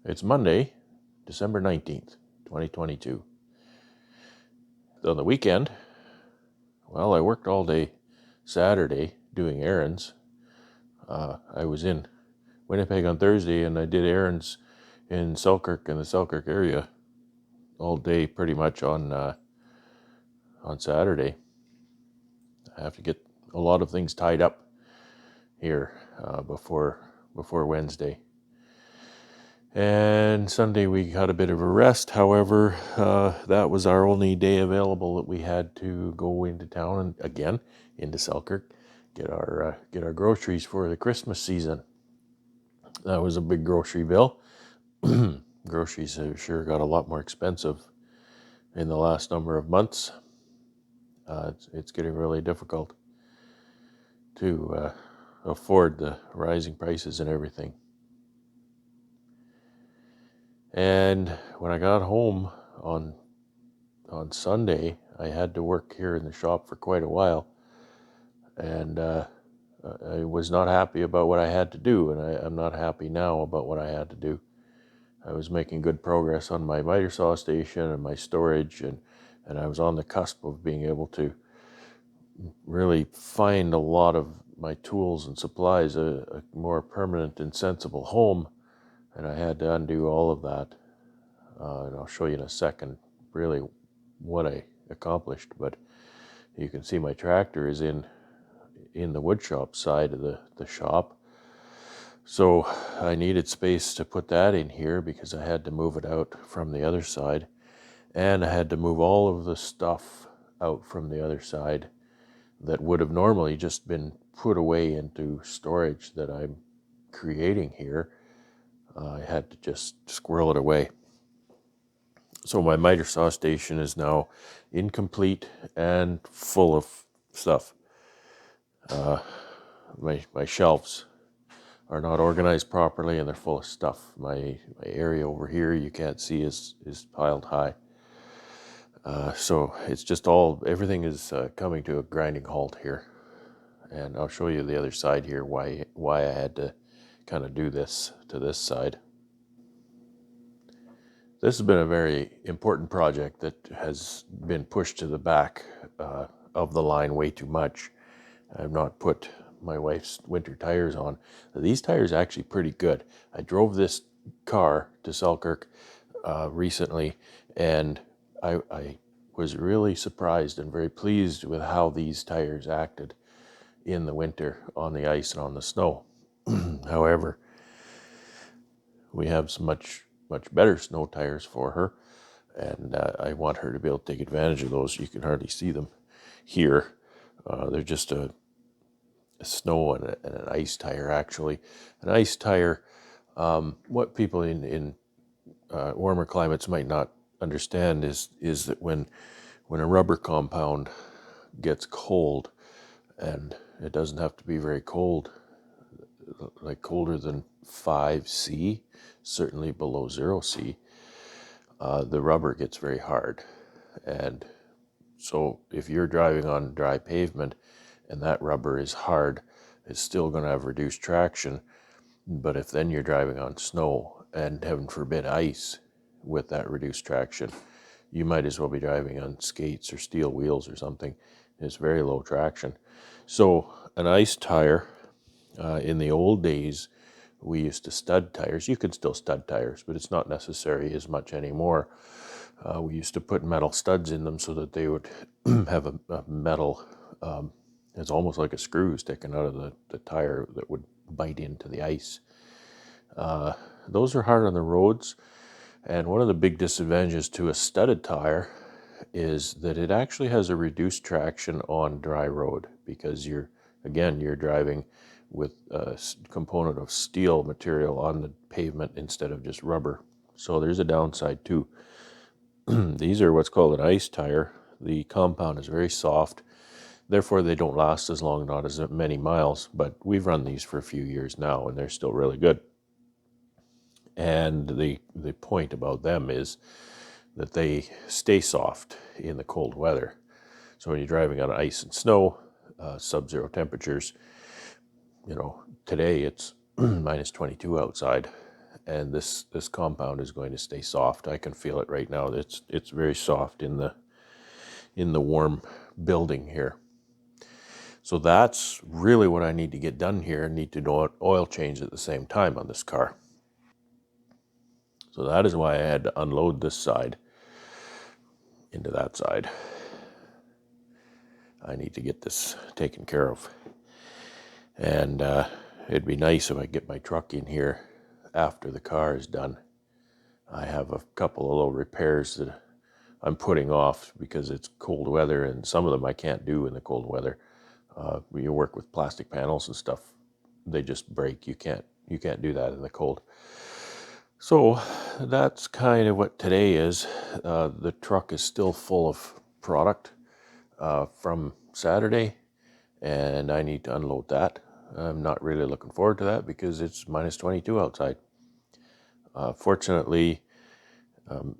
It's Monday, December 19th, 2022. On the weekend, well, I worked all day Saturday doing errands. I was in Winnipeg on Thursday and I did errands in Selkirk and the Selkirk area all day pretty much on Saturday. I have to get a lot of things tied up here before Wednesday. And Sunday we had a bit of a rest. However, that was our only day available that we had to go into town and again into Selkirk, get our groceries for the Christmas season. That was a big grocery bill. Groceries have sure got a lot more expensive in the last number of months. It's getting really difficult to afford the rising prices and everything. And when I got home on Sunday, I had to work here in the shop for quite a while, and I was not happy about what I had to do, and I'm not happy now about what I had to do. I was making good progress on my miter saw station and my storage, and I was on the cusp of being able to really find a lot of my tools and supplies a more permanent and sensible home, and I had to undo all of that. And I'll show you in a second really what I accomplished, but you can see my tractor is in the wood shop side of the shop. So I needed space to put that in here because I had to move it out from the other side, and I had to move all of the stuff out from the other side that would have normally just been put away into storage that I'm creating here. I had to just squirrel it away. So my miter saw station is now incomplete and full of stuff. My shelves are not organized properly and they're full of stuff. My area over here you can't see is piled high. So it's just everything is coming to a grinding halt here. And I'll show you the other side here why I had to kind of do this to this side. This has been a very important project that has been pushed to the back of the line way too much. I've not put my wife's winter tires on. These tires are actually pretty good. I drove this car to Selkirk recently, and I was really surprised and very pleased with how these tires acted in the winter on the ice and on the snow. However, we have some much better snow tires for her, and I want her to be able to take advantage of those. You can hardly see them here. They're just a snow and an ice tire, actually. An ice tire, what people in warmer climates might not understand is that when a rubber compound gets cold, and it doesn't have to be very cold, like colder than 5°C, certainly below 0°C, the rubber gets very hard. And so if you're driving on dry pavement and that rubber is hard, it's still going to have reduced traction. But if then you're driving on snow and heaven forbid ice with that reduced traction, you might as well be driving on skates or steel wheels or something. It's very low traction. So an ice tire, in the old days, we used to stud tires. You can still stud tires, but it's not necessary as much anymore. We used to put metal studs in them so that they would have a metal, it's almost like a screw sticking out of the tire that would bite into the ice. Those are hard on the roads, and one of the big disadvantages to a studded tire is that it actually has a reduced traction on dry road because you're driving with a component of steel material on the pavement instead of just rubber. So there's a downside too. These are what's called an ice tire. The compound is very soft, therefore they don't last as long, not as many miles, but we've run these for a few years now and they're still really good. And the point about them is that they stay soft in the cold weather. So when you're driving on ice and snow, sub-zero temperatures, today it's minus 22 outside, and this compound is going to stay soft. I can feel it right now. It's very soft in the warm building here. So that's really what I need to get done here. I need to do an oil change at the same time on this car. So that is why I had to unload this side into that side. I need to get this taken care of. And it'd be nice if I get my truck in here after the car is done. I have a couple of little repairs that I'm putting off because it's cold weather, and some of them I can't do in the cold weather. When you work with plastic panels and stuff, they just break. You can't do that in the cold. So that's kind of what today is. The truck is still full of product from Saturday, and I need to unload that. I'm not really looking forward to that because it's minus 22 outside. Fortunately,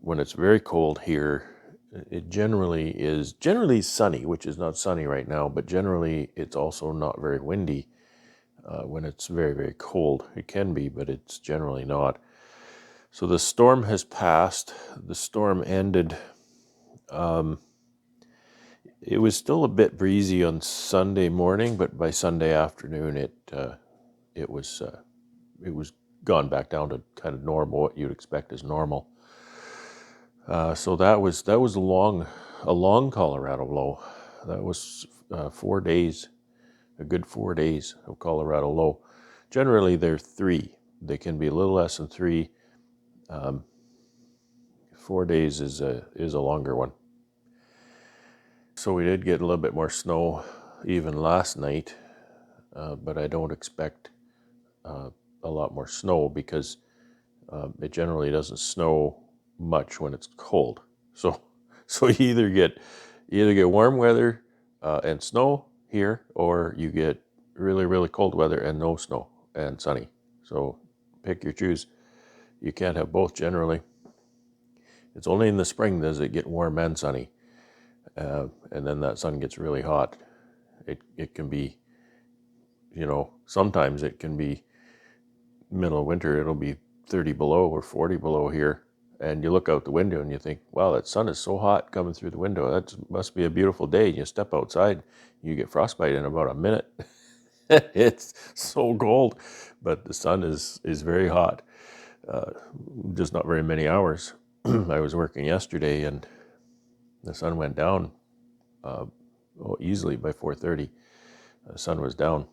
when it's very cold here, it generally sunny, which is not sunny right now, but generally it's also not very windy when it's very, very cold. It can be, but it's generally not. So the storm has passed. The storm ended. It was still a bit breezy on Sunday morning, but by Sunday afternoon, it was gone back down to kind of normal, what you'd expect is normal. So that was a long Colorado low. That was 4 days, a good 4 days of Colorado low. Generally, they're 3. They can be a little less than 3. 4 days is a longer one. So we did get a little bit more snow even last night, but I don't expect a lot more snow because it generally doesn't snow much when it's cold. So you either get warm weather and snow here, or you get really, really cold weather and no snow and sunny. So pick your choose. You can't have both generally. It's only in the spring does it get warm and sunny. And then that sun gets really hot. It can be, sometimes it can be middle of winter, it'll be 30 below or 40 below here. And you look out the window and you think, wow, that sun is so hot coming through the window. That must be a beautiful day. You step outside, you get frostbite in about a minute. It's so cold, but the sun is very hot. Just not very many hours. I was working yesterday and the sun went down easily by 4:30. The sun was down.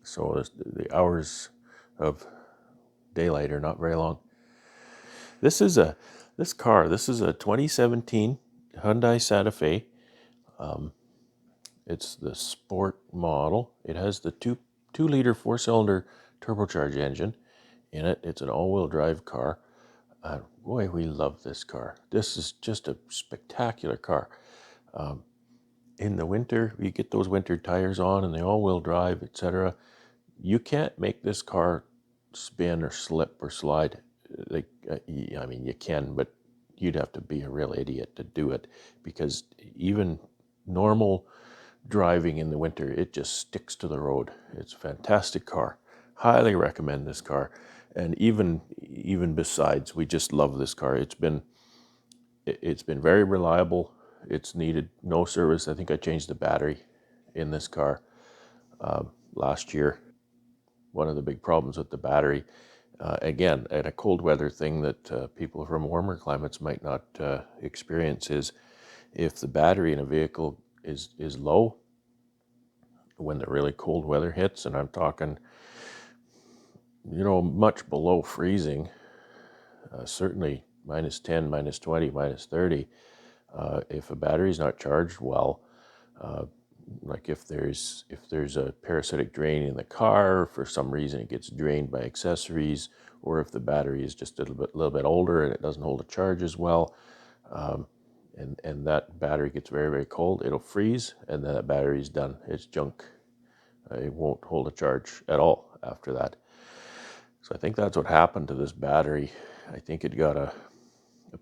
So the hours of daylight are not very long. This is a 2017 Hyundai Santa Fe. It's the sport model. It has the 2-liter 4-cylinder turbocharged engine in it. It's an all-wheel drive car. Boy, we love this car. This is just a spectacular car. In the winter, you get those winter tires on and the all-wheel drive, etc. You can't make this car spin or slip or slide. I mean, you can, but you'd have to be a real idiot to do it because even normal driving in the winter, it just sticks to the road. It's a fantastic car. Highly recommend this car. And even besides, we just love this car. It's been very reliable. It's needed no service. I think I changed the battery in this car last year. One of the big problems with the battery, again, at a cold weather thing that people from warmer climates might not experience, is if the battery in a vehicle is low when the really cold weather hits, and I'm talking, much below freezing, certainly minus 10, minus 20, minus 30, if a battery's not charged well, like if there's a parasitic drain in the car, for some reason it gets drained by accessories, or if the battery is just a little bit older and it doesn't hold a charge as well, and that battery gets very, very cold, it'll freeze, and then that battery's done. It's junk. It won't hold a charge at all after that. So I think that's what happened to this battery. I think it got a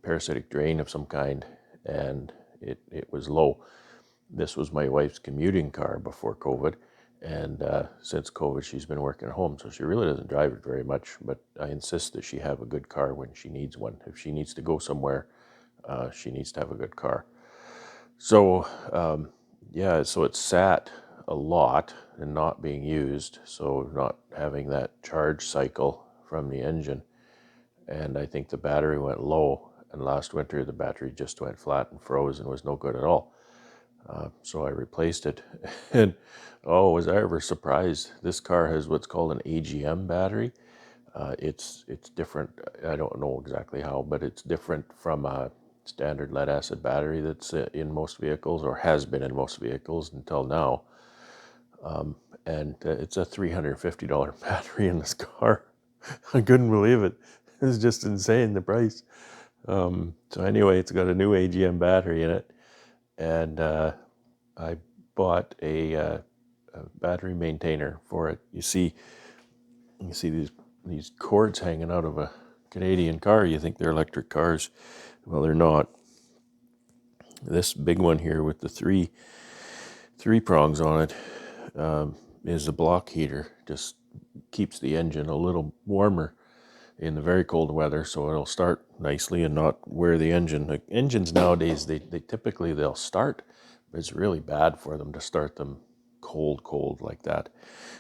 parasitic drain of some kind, and it was low. This was my wife's commuting car before COVID, And since COVID, she's been working at home, so she really doesn't drive it very much. But I insist that she have a good car when she needs one. If she needs to go somewhere, she needs to have a good car. So, yeah, so it's sat a lot and not being used, so not having that charge cycle from the engine. And I think the battery went low, and last winter the battery just went flat and froze and was no good at all. So I replaced it, and oh, was I ever surprised! This car has what's called an AGM battery. It's different. I don't know exactly how, but it's different from a standard lead acid battery that's in most vehicles, or has been in most vehicles until now. And it's a $350 battery in this car. I couldn't believe it. It's just insane, the price. So anyway, it's got a new AGM battery in it, and I bought a battery maintainer for it. You see these cords hanging out of a Canadian car. You think they're electric cars. Well, they're not. This big one here with the three prongs on it is a block heater. Just keeps the engine a little warmer in the very cold weather, so it'll start nicely and not wear the engine. Like engines nowadays, they typically they'll start, but it's really bad for them to start them cold like that.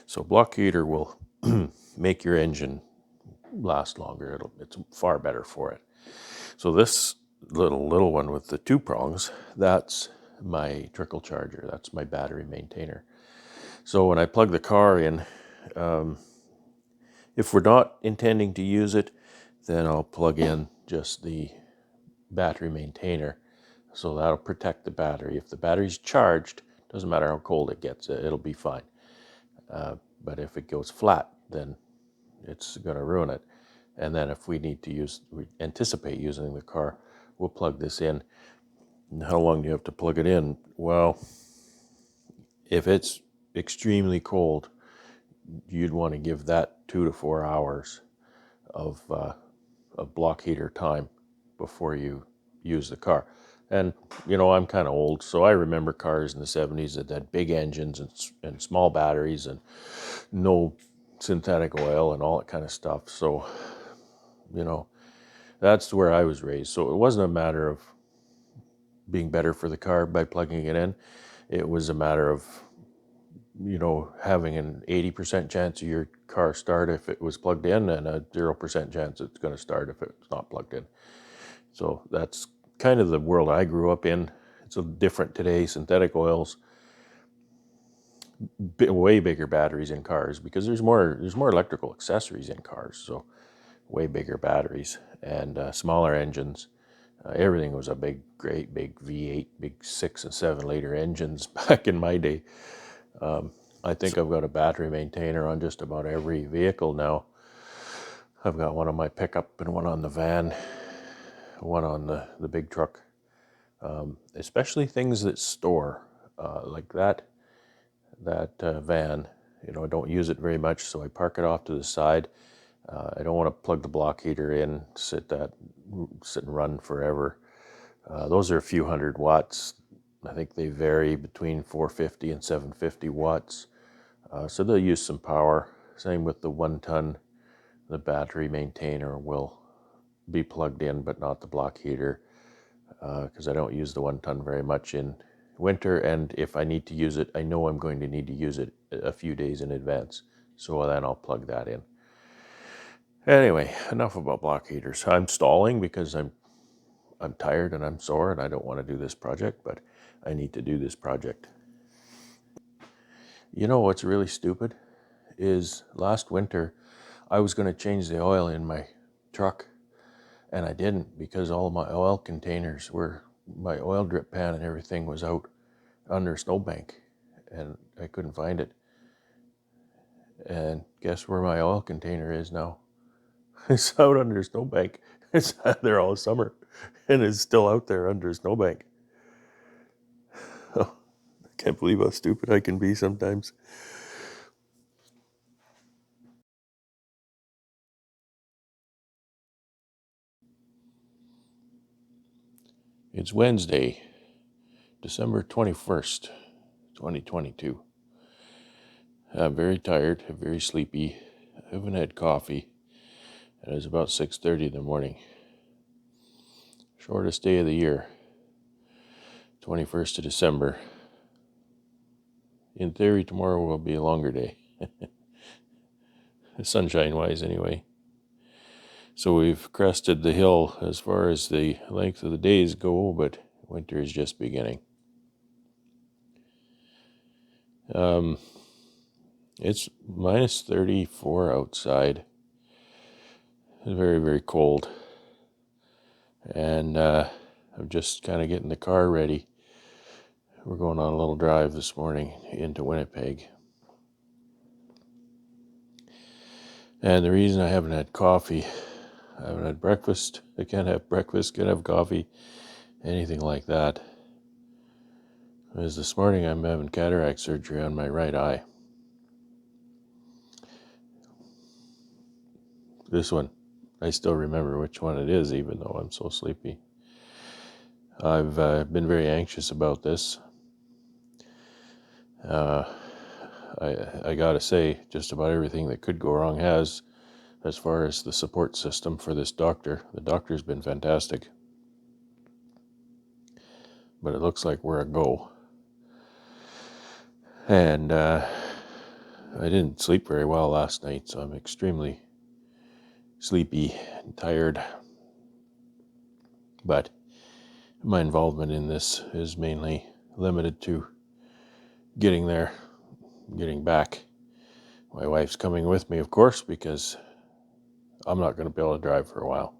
So block heater will make your engine last longer. It's far better for it. So this little one with the two prongs, that's my trickle charger. That's my battery maintainer. So when I plug the car in, if we're not intending to use it, then I'll plug in just the battery maintainer. So that'll protect the battery. If the battery's charged, doesn't matter how cold it gets, it'll be fine. But if it goes flat, then it's going to ruin it. And then if we anticipate using the car, we'll plug this in. And how long do you have to plug it in? Well, if it's extremely cold, you'd want to give that 2 to 4 hours of block heater time before you use the car. And I'm kind of old, so I remember cars in the 70s that had big engines and small batteries and no synthetic oil and all that kind of stuff. So that's where I was raised. So it wasn't a matter of being better for the car by plugging it in. It was a matter of having an 80% chance of your car start if it was plugged in, and a 0% chance it's going to start if it's not plugged in. So that's kind of the world I grew up in. It's a different today. Synthetic oils, way bigger batteries in cars because there's more electrical accessories in cars. So way bigger batteries and smaller engines. Everything was a great big V8, big 6 and 7 liter engines back in my day. I think I've got a battery maintainer on just about every vehicle now. I've got one on my pickup and one on the van, one on the big truck. Especially things that store, like that van. I don't use it very much, so I park it off to the side. I don't want to plug the block heater in, sit and run forever. Those are a few hundred watts. I think they vary between 450 and 750 watts. So they'll use some power. Same with the 1 ton. The battery maintainer will be plugged in, but not the block heater, because I don't use the 1 ton very much in winter. And if I need to use it, I know I'm going to need to use it a few days in advance. So then I'll plug that in. Anyway, enough about block heaters. I'm stalling because I'm tired and I'm sore and I don't want to do this project, but I need to do this project. What's really stupid is last winter I was going to change the oil in my truck, and I didn't because all of my oil containers my oil drip pan and everything was out under a snowbank, and I couldn't find it. And guess where my oil container is now? It's out under a snowbank. It's out there all summer, and it's still out there under a snowbank. Oh, I can't believe how stupid I can be sometimes. It's Wednesday, December 21st, 2022. I'm very tired, very sleepy. I haven't had coffee. And it's about 6:30 in the morning. Shortest day of the year, 21st of December. In theory, tomorrow will be a longer day. Sunshine-wise, anyway. So we've crested the hill as far as the length of the days go, but winter is just beginning. It's minus 34 outside. It's very, very cold. And I'm just kind of getting the car ready. We're going on a little drive this morning into Winnipeg. And the reason I haven't had coffee, I haven't had breakfast, I can't have breakfast, can't have coffee, anything like that, is this morning I'm having cataract surgery on my right eye. This one, I still remember which one it is, even though I'm so sleepy. I've been very anxious about this. I gotta say, just about everything that could go wrong has, as far as the support system for this doctor. The doctor's been fantastic. But it looks like we're a go. And I didn't sleep very well last night, so I'm extremely sleepy and tired. But my involvement in this is mainly limited to getting there, getting back. My wife's coming with me, of course, because I'm not going to be able to drive for a while.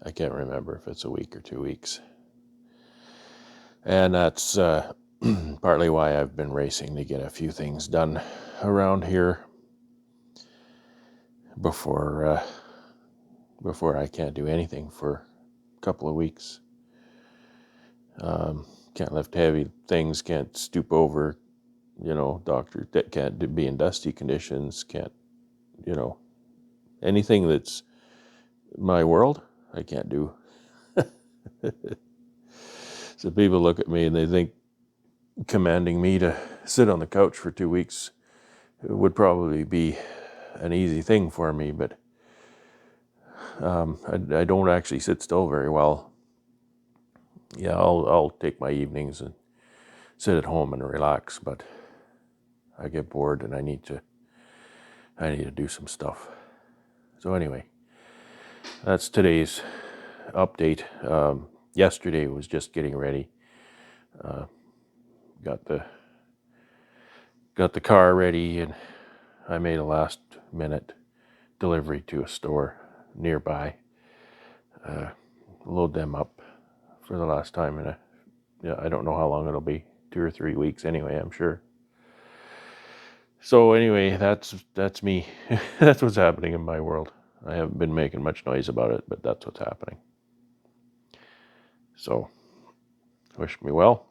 I can't remember if it's a week or 2 weeks. And that's partly why I've been racing to get a few things done around here before I can't do anything for a couple of weeks. Can't lift heavy things, can't stoop over, doctor that can't be in dusty conditions, can't, anything that's my world, I can't do. So people look at me and they think commanding me to sit on the couch for 2 weeks would probably be an easy thing for me, but I don't actually sit still very well. Yeah, I'll take my evenings and sit at home and relax, but I get bored and I need to do some stuff. So anyway, that's today's update. Yesterday was just getting ready. Got the car ready, and I made a last minute delivery to a store nearby. Load them up for the last time in I don't know how long it'll be, 2 or 3 weeks anyway, I'm sure. So anyway, that's me. That's what's happening in my world. I haven't been making much noise about it, but that's what's happening. So, wish me well.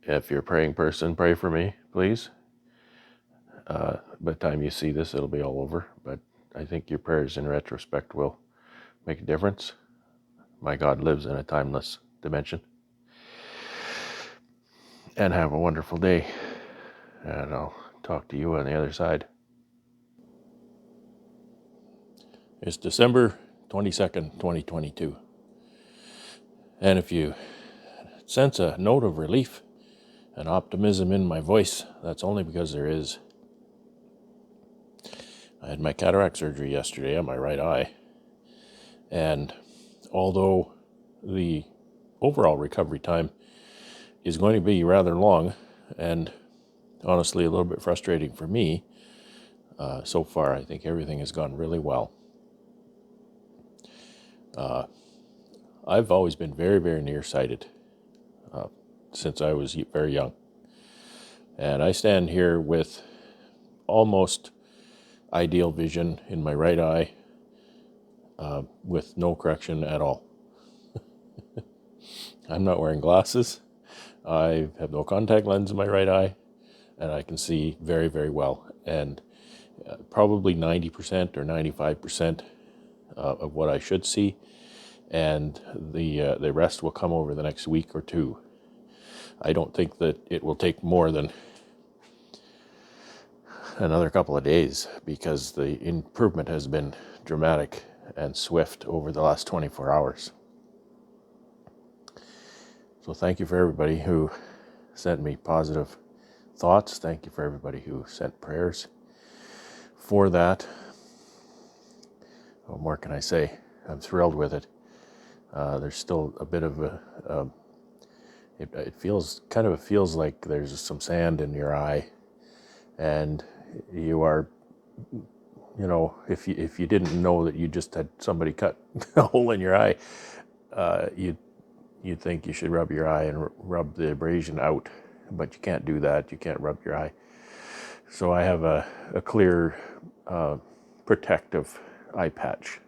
If you're a praying person, pray for me, please. By the time you see this, it'll be all over. But I think your prayers in retrospect will make a difference. My God lives in a timeless dimension. And have a wonderful day. And I'll talk to you on the other side. It's December 22nd, 2022. And if you sense a note of relief and optimism in my voice, that's only because there is. I had my cataract surgery yesterday on my right eye. And although the overall recovery time is going to be rather long and honestly a little bit frustrating for me, so far I think everything has gone really well. I've always been very, very nearsighted since I was very young. And I stand here with almost ideal vision in my right eye with no correction at all. I'm not wearing glasses. I have no contact lens in my right eye, and I can see very, very well. And probably 90% or 95% of what I should see, and the rest will come over the next week or two. I don't think that it will take more than another couple of days, because the improvement has been dramatic and swift over the last 24 hours. So thank you for everybody who sent me positive thoughts. Thank you for everybody who sent prayers for that. What more can I say? I'm thrilled with it. There's still a bit of it feels like there's some sand in your eye, and you are, if you didn't know that you just had somebody cut a hole in your eye, you'd think you should rub your eye and rub the abrasion out, but you can't do that. You can't rub your eye. So I have a clear protective eye patch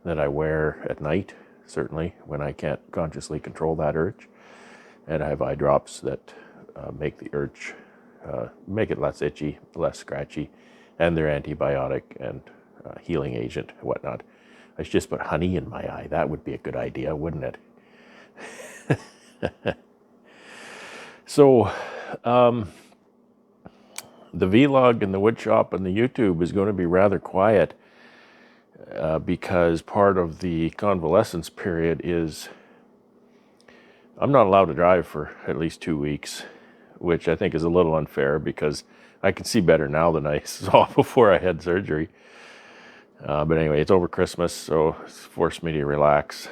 that I wear at night, certainly when I can't consciously control that urge. And I have eye drops that make the urge, make it less itchy, less scratchy, and they're antibiotic and healing agent, whatnot. I should just put honey in my eye. That would be a good idea, wouldn't it? So, the vlog and the woodshop and the YouTube is going to be rather quiet because part of the convalescence period is I'm not allowed to drive for at least 2 weeks, which I think is a little unfair because I can see better now than I saw before I had surgery. But anyway, it's over Christmas, so it's forced me to relax.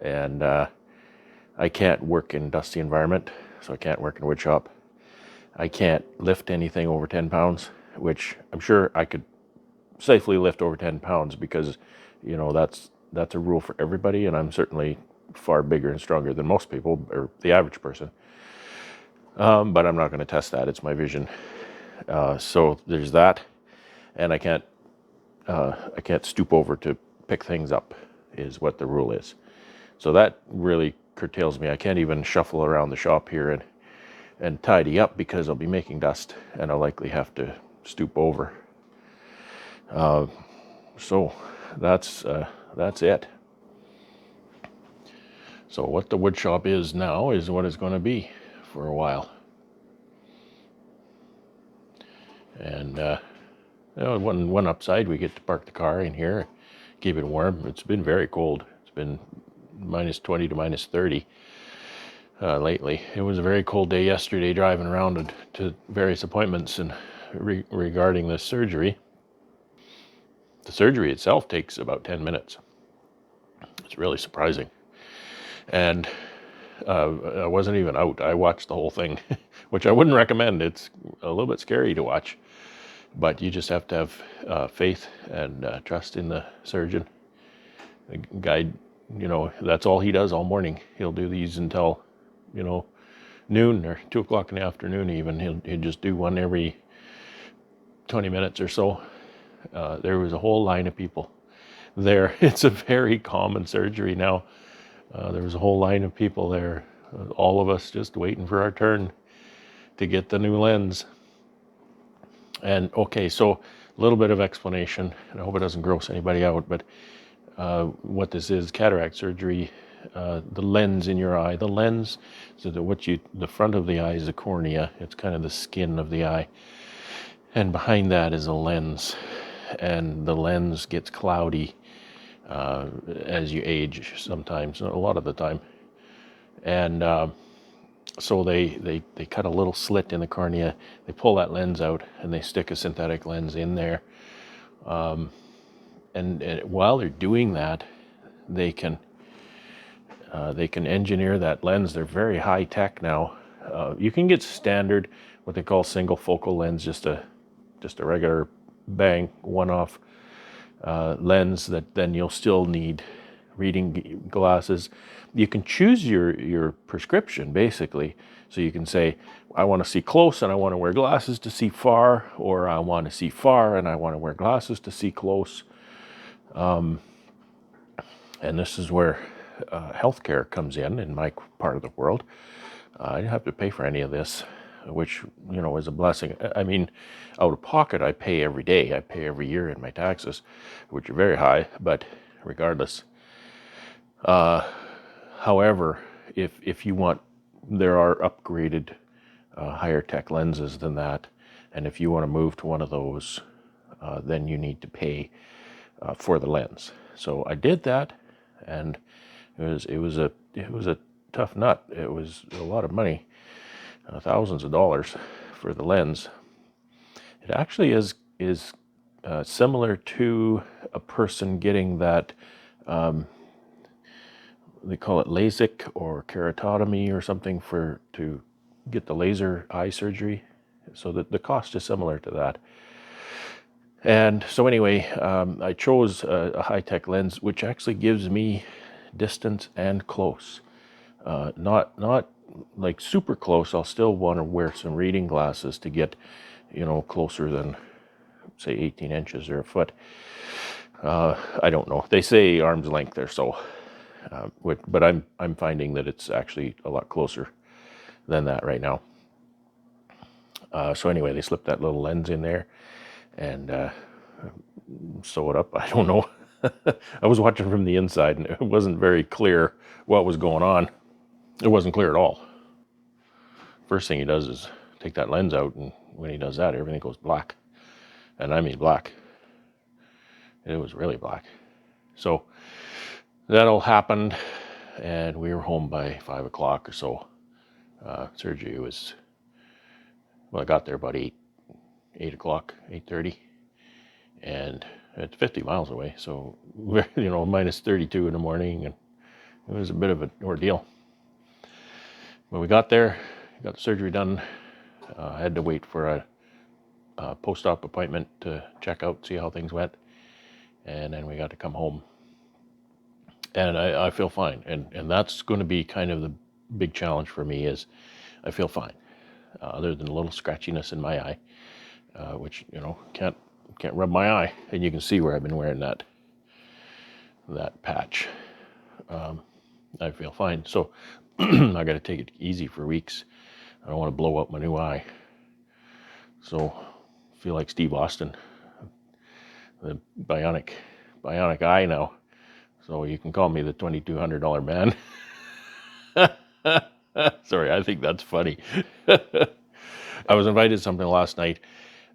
And I can't work in dusty environment, so I can't work in a wood shop. I can't lift anything over 10 pounds, which I'm sure I could safely lift over 10 pounds because, that's a rule for everybody, and I'm certainly far bigger and stronger than most people, or the average person. But I'm not going to test that. It's my vision. So there's that, and I can't stoop over to pick things up, is what the rule is. So that really curtails me. I can't even shuffle around the shop here and tidy up because I'll be making dust and I'll likely have to stoop over. So that's it. So what the wood shop is now is what it's going to be for a while. And one upside, we get to park the car in here, keep it warm. It's been very cold. It's been -20 to -30 lately. It was a very cold day yesterday driving around to various appointments and regarding the surgery. The surgery itself takes about 10 minutes. It's really surprising. And I wasn't even out. I watched the whole thing, which I wouldn't recommend. It's a little bit scary to watch. But you just have to have faith and trust in the surgeon. The guy, that's all he does all morning. He'll do these until, noon or 2 o'clock in the afternoon even. He'll just do one every 20 minutes or so. There was a whole line of people there. It's a very common surgery now. There was a whole line of people there, all of us just waiting for our turn to get the new lens. And okay, so a little bit of explanation, and I hope it doesn't gross anybody out, but what this is, cataract surgery, the lens in your eye, the lens, so that the front of the eye is the cornea, it's kind of the skin of the eye, and behind that is a lens, and the lens gets cloudy as you age sometimes, a lot of the time. And so they cut a little slit in the cornea, they pull that lens out, and they stick a synthetic lens in there. And while they're doing that, they can engineer that lens. They're very high tech now. You can get standard, what they call single focal lens, just a regular bang one-off lens that then you'll still need reading glasses. You can choose your prescription basically. So you can say, I want to see close and I want to wear glasses to see far, or I want to see far and I want to wear glasses to see close. And this is where healthcare comes in my part of the world. I don't have to pay for any of this, which, is a blessing. I mean, out of pocket, I pay every day. I pay every year in my taxes, which are very high, but regardless. However, if you want there are upgraded higher tech lenses than that, and if you want to move to one of those, then you need to pay for the lens. So I did that, and it was a tough nut. It was a lot of money, thousands of dollars for the lens. It actually is similar to a person getting that, they call it LASIK or keratotomy or something, to get the laser eye surgery. So that the cost is similar to that. And so anyway, I chose a high-tech lens, which actually gives me distance and close. Not like super close. I'll still want to wear some reading glasses to get, closer than, say, 18 inches or a foot. I don't know. They say arm's length or so, but I'm finding that it's actually a lot closer than that right now. So anyway, they slipped that little lens in there and sew it up. I don't know. I was watching from the inside, and it wasn't very clear what was going on. It wasn't clear at all. First thing he does is take that lens out, and when he does that, everything goes black. And I mean black. It was really black. So that all happened, and we were home by 5 o'clock or so. Surgery was, well, I got there about 8 o'clock, 8:30, and it's 50 miles away, so we're, minus 32 in the morning, and it was a bit of an ordeal. When we got there, got the surgery done, I had to wait for a post-op appointment to check out, see how things went, and then we got to come home. And I feel fine, and that's going to be kind of the big challenge for me, is I feel fine, other than a little scratchiness in my eye, which, can't rub my eye, and you can see where I've been wearing that patch. I feel fine, so I got to take it easy for weeks. I don't want to blow up my new eye. So I feel like Steve Austin, the bionic eye now. So you can call me the $2,200 man. Sorry, I think that's funny. I was invited to something last night,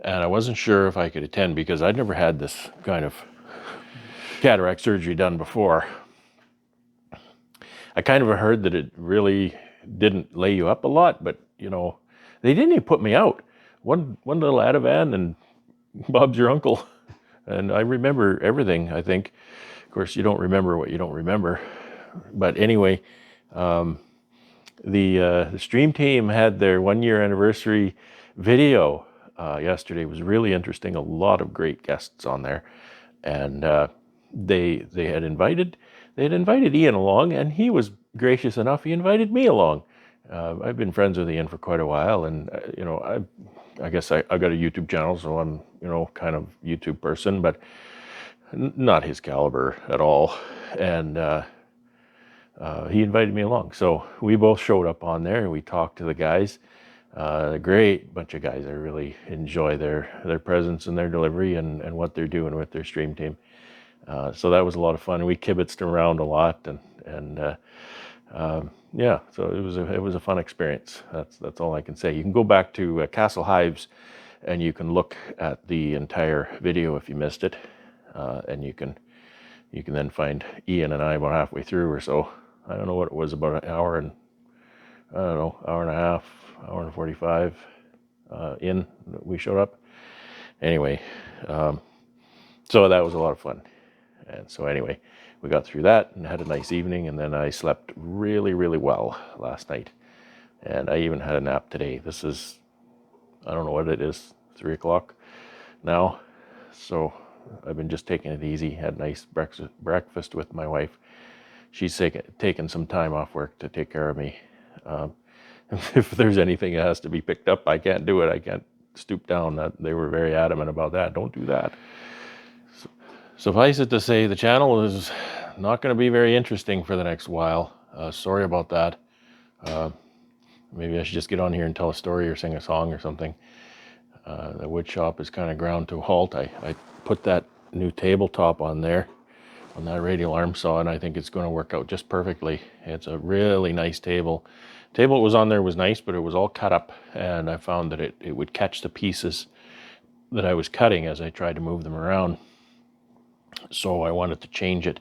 and I wasn't sure if I could attend because I'd never had this kind of cataract surgery done before. I kind of heard that it really didn't lay you up a lot, but they didn't even put me out. One little Ativan, and Bob's your uncle, and I remember everything, I think. Of course, you don't remember what you don't remember. But anyway, the stream team had their 1-year anniversary video yesterday. It was really interesting. A lot of great guests on there, and they had invited Ian along, and he was gracious enough. He invited me along. I've been friends with Ian for quite a while, and I guess I got a YouTube channel, so I'm kind of YouTube person, but not his caliber at all. And he invited me along, so we both showed up on there, and we talked to the guys. A great bunch of guys. I really enjoy their presence and their delivery and what they're doing with their stream team. So that was a lot of fun. We kibitzed around a lot, and yeah, so it was a fun experience. That's all I can say. You can go back to Castle Hives, and you can look at the entire video if you missed it, and you can then find Ian and I about halfway through or so. I don't know what it was, about an hour and hour and a half, hour and 45 in we showed up. Anyway, so that was a lot of fun. And so anyway, we got through that and had a nice evening, and then I slept really, really well last night. And I even had a nap today. This is, I don't know what it is, 3 o'clock now. So I've been just taking it easy, had a nice breakfast with my wife. She's taken some time off work to take care of me. If there's anything that has to be picked up, I can't do it. I can't stoop down. They were very adamant about that. Don't do that. Suffice it to say, the channel is not going to be very interesting for the next while. Sorry about that. Maybe I should just get on here and tell a story or sing a song or something. The wood shop is kind of ground to a halt. I put that new tabletop on there, on that radial arm saw, and I think it's going to work out just perfectly. It's a really nice table, Table that was on there was nice, but it was all cut up, and I found that it would catch the pieces that I was cutting as I tried to move them around. So I wanted to change it,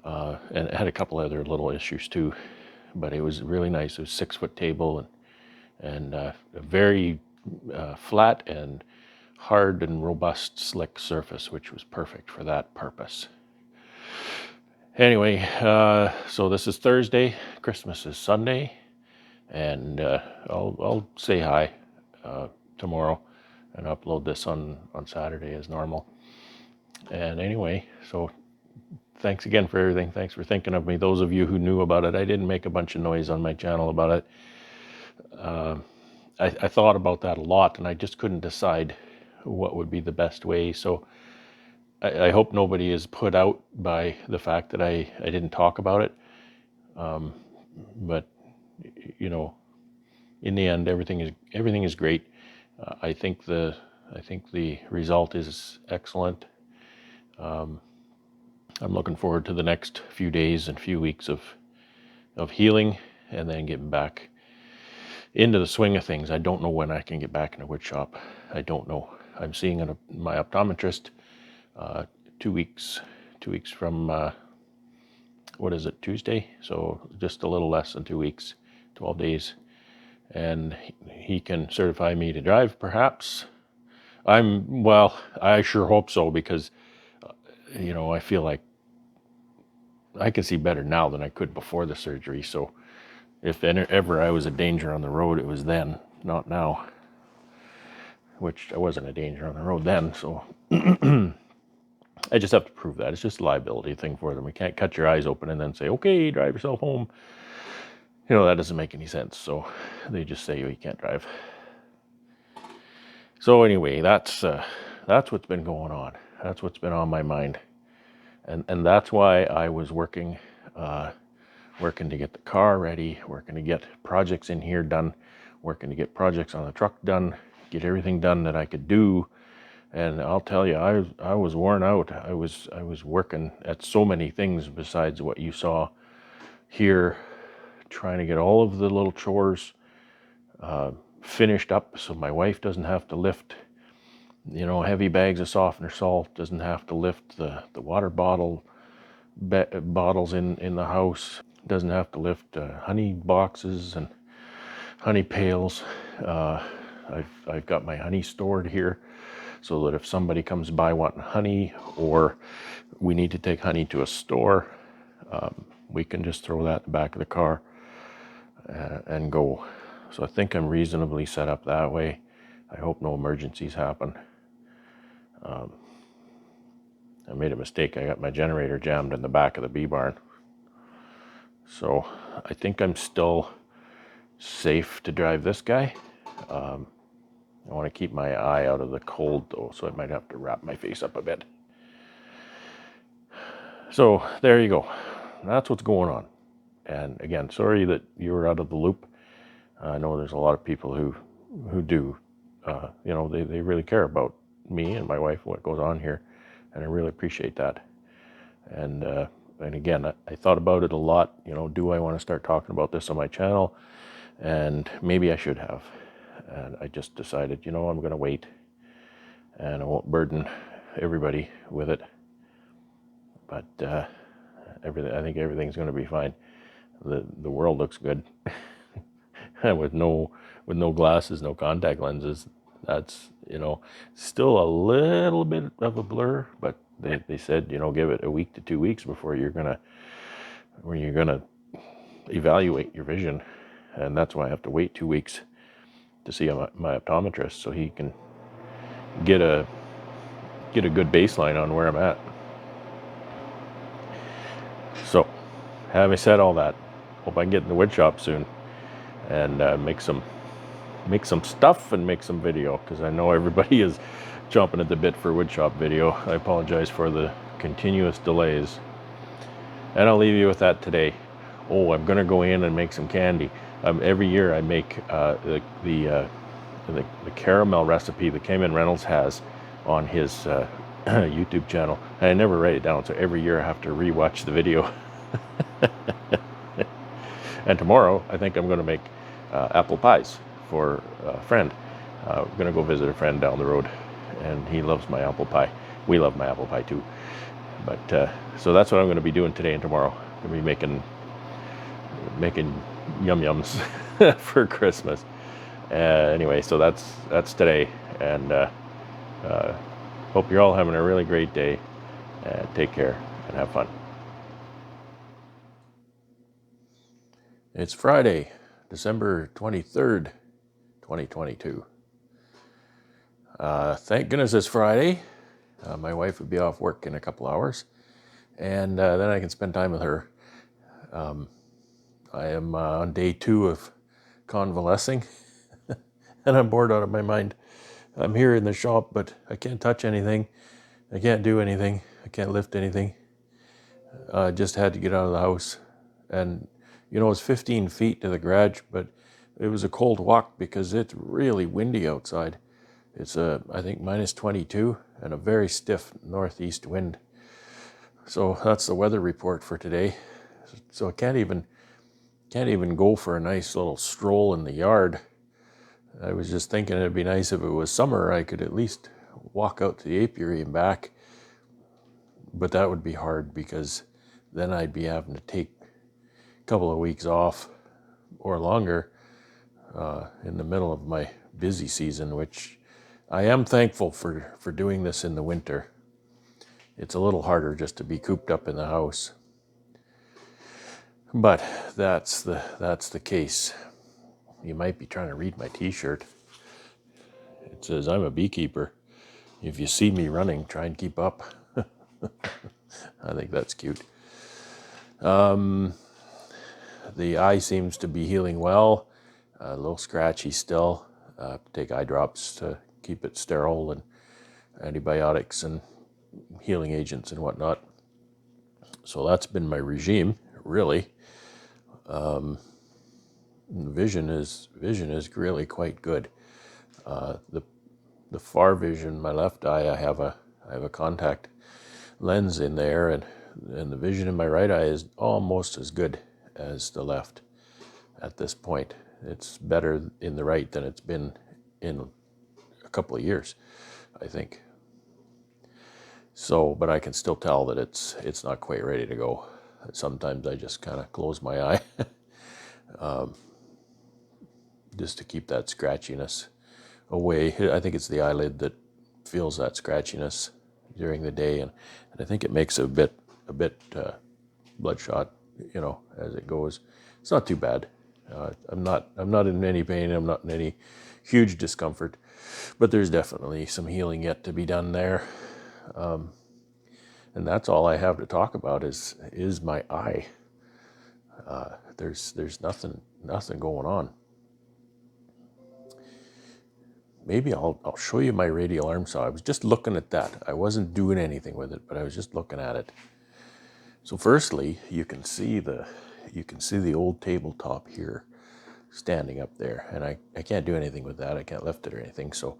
and it had a couple other little issues too, but it was really nice. It was 6-foot table, and a very flat and hard and robust slick surface, which was perfect for that purpose. Anyway, so this is Thursday, Christmas is Sunday, and I'll say hi tomorrow and upload this on Saturday as normal. And anyway, so thanks again for everything. Thanks for thinking of me. Those of you who knew about it, I didn't make a bunch of noise on my channel about it. I thought about that a lot, and I just couldn't decide what would be the best way. So I hope nobody is put out by the fact that I didn't talk about it. But you know, in the end, everything is great. I think the result is excellent. I'm looking forward to the next few days and few weeks of healing, and then getting back into the swing of things. I don't know when I can get back in a wood shop. I don't know. I'm seeing my optometrist 2 weeks from what is it, Tuesday? So just a little less than 2 weeks, 12 days, and he can certify me to drive, perhaps. I sure hope so, because I feel like I can see better now than I could before the surgery. So if ever I was a danger on the road, it was then, not now. Which I wasn't a danger on the road then, so I just have to prove that. It's just a liability thing for them. We can't cut your eyes open and then say, okay, drive yourself home. That doesn't make any sense. So they just say you can't drive. So anyway, that's what's been going on. That's what's been on my mind. And that's why I was working to get the car ready, working to get projects in here done, working to get projects on the truck done, get everything done that I could do. And I'll tell you, I was worn out. I was working at so many things besides what you saw here, trying to get all of the little chores finished up so my wife doesn't have to lift heavy bags of softener salt, doesn't have to lift the water bottles in the house, doesn't have to lift honey boxes and honey pails. I've got my honey stored here, so that if somebody comes by wanting honey, or we need to take honey to a store, we can just throw that in the back of the car and go. So I think I'm reasonably set up that way. I hope no emergencies happen. I made a mistake. I got my generator jammed in the back of the bee barn. So I think I'm still safe to drive this guy. I want to keep my eye out of the cold though, so I might have to wrap my face up a bit. So there you go. That's what's going on. And again, sorry that you were out of the loop. I know there's a lot of people who do. They really care about me and my wife, what goes on here, and I really appreciate that. And again, I thought about it a lot. Do I want to start talking about this on my channel? And maybe I should have. And I just decided, I'm going to wait, and I won't burden everybody with it. But I think everything's going to be fine. The world looks good. with no glasses, no contact lenses. That's still a little bit of a blur, but they said give it a week to 2 weeks before you're gonna evaluate your vision, and that's why I have to wait 2 weeks to see my optometrist, so he can get a good baseline on where I'm at. So, having said all that, hope I can get in the wood shop soon and make some stuff and make some video, because I know everybody is chomping at the bit for woodshop video. I apologize for the continuous delays, and I'll leave you with that today. Oh, I'm gonna go in and make some candy. Every year I make the caramel recipe that Cayman Reynolds has on his YouTube channel, and I never write it down, so every year I have to rewatch the video. And tomorrow, I think I'm going to make apple pies for a friend. We're going to go visit a friend down the road, and he loves my apple pie. We love my apple pie too. But so that's what I'm going to be doing today and tomorrow. I'm going to be making yum yums for Christmas. Anyway, so that's today, and hope you're all having a really great day. And take care and have fun. It's Friday, December 23rd, 2022. Thank goodness it's Friday. My wife would be off work in a couple hours, and then I can spend time with her. I am on day 2 of convalescing, and I'm bored out of my mind. I'm here in the shop, but I can't touch anything. I can't do anything. I can't lift anything. I just had to get out of the house. And, it's 15 feet to the garage, but it was a cold walk because it's really windy outside. It's, I think, minus 22 and a very stiff northeast wind. So that's the weather report for today. So I can't even go for a nice little stroll in the yard. I was just thinking it'd be nice if it was summer. I could at least walk out to the apiary and back. But that would be hard because then I'd be having to take a couple of weeks off or longer in the middle of my busy season, which I am thankful for doing this in the winter. It's a little harder just to be cooped up in the house. But that's the case. You might be trying to read my t-shirt. It says, I'm a beekeeper. If you see me running, try and keep up. I think that's cute. The eye seems to be healing well. A little scratchy still. Take eye drops to keep it sterile, and antibiotics and healing agents and whatnot. So that's been my regime, really. Vision is really quite good. The far vision, my left eye, I have a contact lens in there, and the vision in my right eye is almost as good as the left at this point. It's better in the right than it's been in a couple of years, I think. So, but I can still tell that it's not quite ready to go. Sometimes I just kind of close my eye just to keep that scratchiness away. I think it's the eyelid that feels that scratchiness during the day, and I think it makes a bit bloodshot, as it goes. It's not too bad. I'm not in any pain. I'm not in any huge discomfort, but there's definitely some healing yet to be done there. And that's all I have to talk about is my eye. There's nothing going on. Maybe I'll show you my radial arm saw. I was just looking at that. I wasn't doing anything with it, but I was just looking at it. So firstly, you can see the old tabletop here standing up there, and I can't do anything with that. I can't lift it or anything. So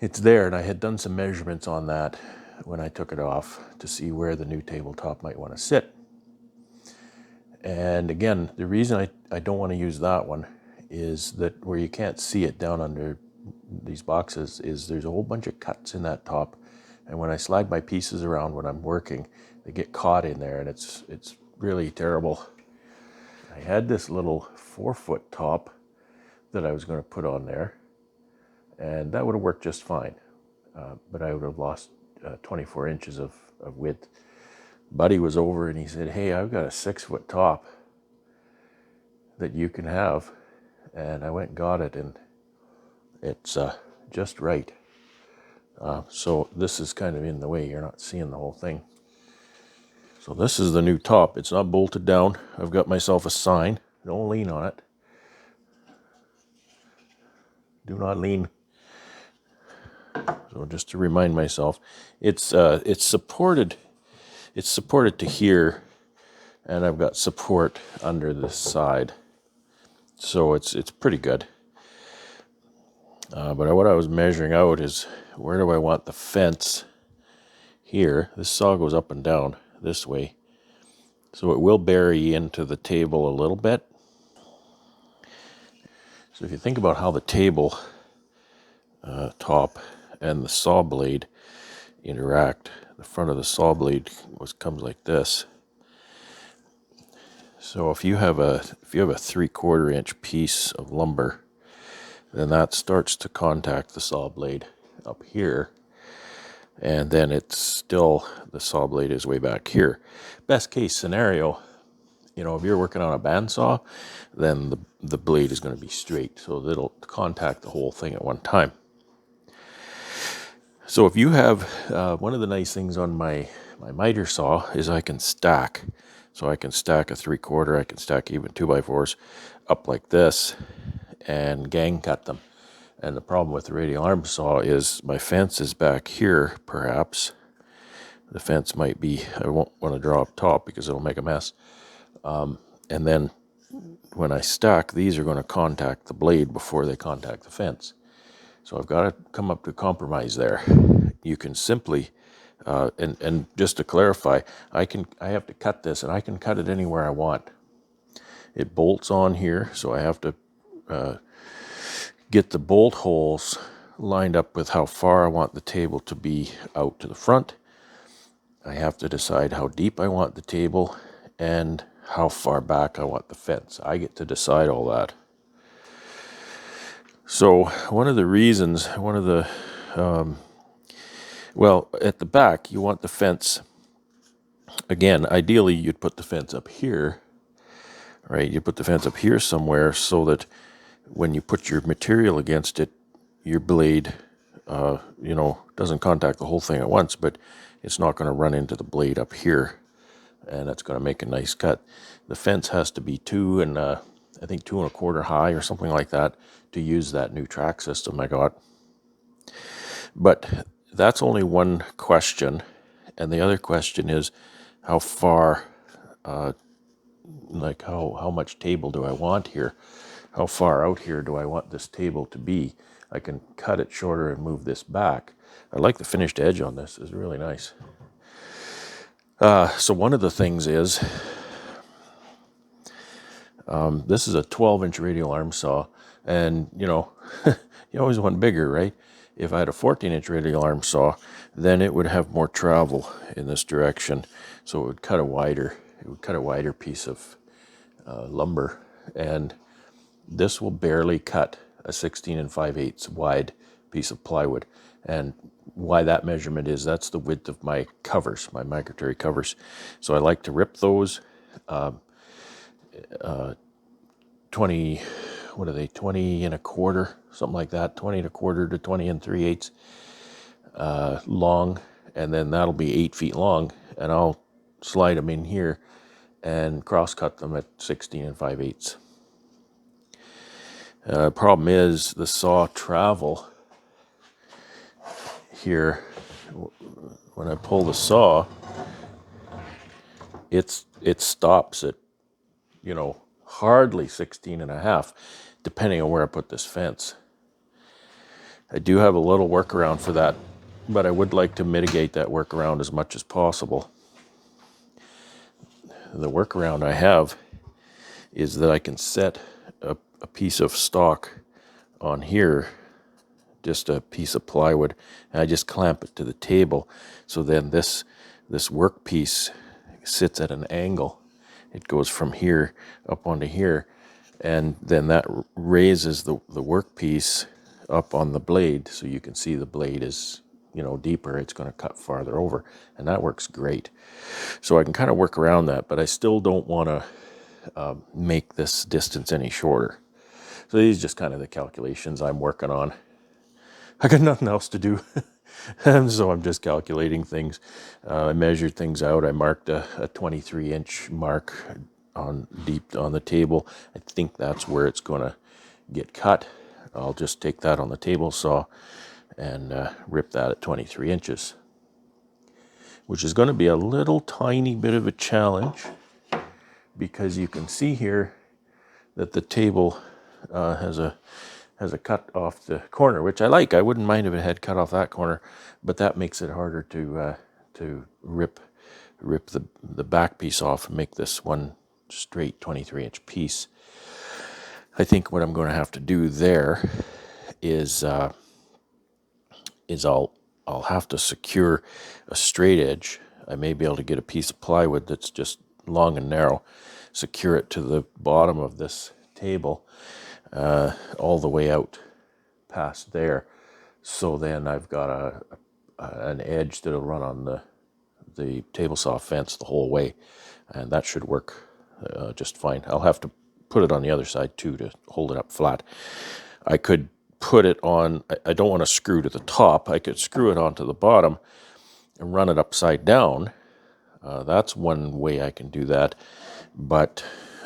it's there, and I had done some measurements on that when I took it off to see where the new tabletop might want to sit. And again, the reason I don't want to use that one is that where you can't see it down under these boxes is there's a whole bunch of cuts in that top, and when I slide my pieces around when I'm working, they get caught in there, and it's really terrible. I had this little 4-foot top that I was going to put on there, and that would have worked just fine, but I would have lost 24 inches of width. Buddy was over and he said, hey, I've got a 6-foot top that you can have, and I went and got it, and it's just right. So this is kind of in the way. You're not seeing the whole thing. So this is the new top. It's not bolted down. I've got myself a sign. Don't lean on it. Do not lean. So just to remind myself, it's supported. It's supported to here, and I've got support under this side. So it's pretty good. But what I was measuring out is where do I want the fence here. This saw goes up and down this way. So it will bury into the table a little bit. So if you think about how the table top and the saw blade interact, the front of the saw blade comes like this. So if you have a 3/4 inch piece of lumber, then that starts to contact the saw blade up here, and then it's still, the saw blade is way back here. Best case scenario, if you're working on a bandsaw, then the blade is going to be straight, so it'll contact the whole thing at one time. So if you have, one of the nice things on my miter saw is I can stack. So I can stack a 3/4, I can stack even 2x4s up like this and gang cut them. And the problem with the radial arm saw is my fence is back here, perhaps. The fence might be, I won't want to draw up top because it'll make a mess. And then when I stack, these are going to contact the blade before they contact the fence. So I've got to come up to a compromise there. You can simply, and just to clarify, I have to cut this, and I can cut it anywhere I want. It bolts on here, so I have to get the bolt holes lined up with how far I want the table to be out to the front. I have to decide how deep I want the table and how far back I want the fence. I get to decide all that. So one of the reasons, well, at the back, you want the fence, again, ideally you'd put the fence up here, right? You put the fence up here somewhere so that when you put your material against it, your blade, doesn't contact the whole thing at once, but it's not going to run into the blade up here, and that's going to make a nice cut. The fence has to be 2 and I think 2 1/4 high or something like that to use that new track system I got. But that's only one question, and the other question is how far, how much table do I want here? How far out here do I want this table to be? I can cut it shorter and move this back. I like the finished edge on this. It's really nice. So one of the things is, this is a 12-inch radial arm saw, and you always want bigger, right? If I had a 14-inch radial arm saw, then it would have more travel in this direction, so it would cut a wider piece of lumber, and this will barely cut a 16 5/8 wide piece of plywood. And why that measurement is, that's the width of my covers, my migratory covers. So I like to rip those 20, what are they, 20 1/4, something like that, 20 1/4 to 20 3/8 long, and then that'll be 8 feet long, and I'll slide them in here and cross cut them at 16 5/8. Problem is the saw travel here, when I pull the saw, it stops at, hardly 16 1/2, depending on where I put this fence. I do have a little workaround for that, but I would like to mitigate that workaround as much as possible. The workaround I have is that I can set a piece of stock on here, just a piece of plywood, and I just clamp it to the table. So then this workpiece sits at an angle. It goes from here up onto here, and then that raises the workpiece up on the blade, so you can see the blade is, deeper. It's going to cut farther over, and that works great. So I can kind of work around that, but I still don't want to make this distance any shorter. So these are just kind of the calculations I'm working on. I got nothing else to do, and so I'm just calculating things. I measured things out. I marked a 23-inch mark deep on the table. I think that's where it's going to get cut. I'll just take that on the table saw and rip that at 23 inches, which is going to be a little tiny bit of a challenge, because you can see here that the table has a cut off the corner, which I like. I wouldn't mind if it had cut off that corner, but that makes it harder to rip rip the back piece off and make this one straight 23-inch piece. I think what I'm going to have to do there is I'll have to secure a straight edge. I may be able to get a piece of plywood that's just long and narrow, secure it to the bottom of this table all the way out past there. So then I've got an edge that'll run on the table saw fence the whole way, and that should work just fine. I'll have to put it on the other side too to hold it up flat. I could put it on, I don't want to screw to the top. I could screw it onto the bottom and run it upside down. That's one way I can do that, but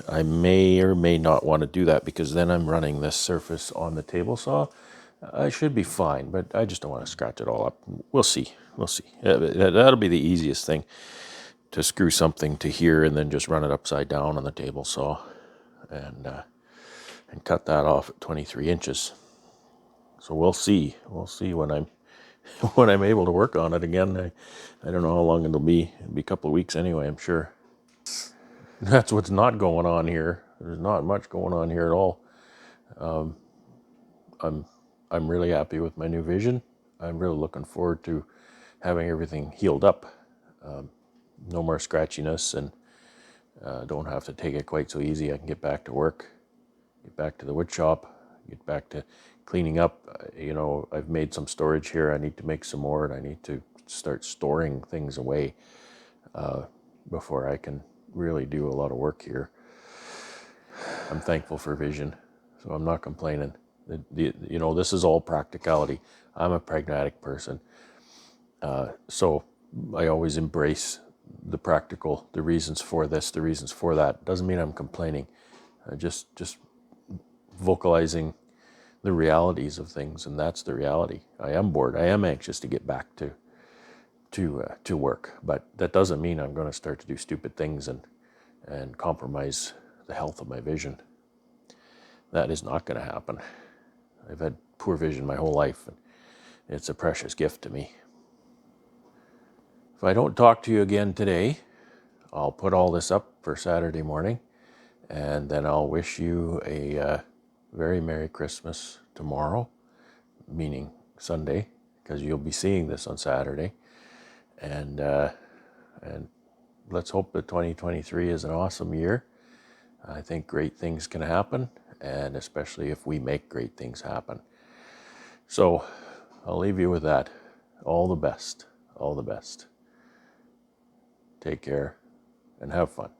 I may or may not want to do that because then I'm running this surface on the table saw. I should be fine, but I just don't want to scratch it all up. We'll see. We'll see. That'll be the easiest thing, to screw something to here and then just run it upside down on the table saw and cut that off at 23 inches. So we'll see. We'll see when I'm when I'm able to work on it again. I don't know how long it'll be. It'll be a couple of weeks anyway, I'm sure. That's what's not going on here. There's not much going on here at all. I'm really happy with my new vision. I'm really looking forward to having everything healed up. No more scratchiness, and don't have to take it quite so easy. I can get back to work, get back to the wood shop, get back to cleaning up. I've made some storage here. I need to make some more, and I need to start storing things away before I can really do a lot of work here. I'm thankful for vision, so I'm not complaining. This is all practicality. I'm a pragmatic person, so I always embrace the practical, the reasons for this, the reasons for that. Doesn't mean I'm complaining. Just vocalizing the realities of things, and that's the reality. I am bored. I am anxious to get back to work, but that doesn't mean I'm going to start to do stupid things and compromise the health of my vision. That is not going to happen. I've had poor vision my whole life, and it's a precious gift to me. If I don't talk to you again today, I'll put all this up for Saturday morning, and then I'll wish you a very Merry Christmas tomorrow, meaning Sunday, because you'll be seeing this on Saturday. And let's hope that 2023 is an awesome year. I think great things can happen, and especially if we make great things happen. So I'll leave you with that. All the best. All the best. Take care and have fun.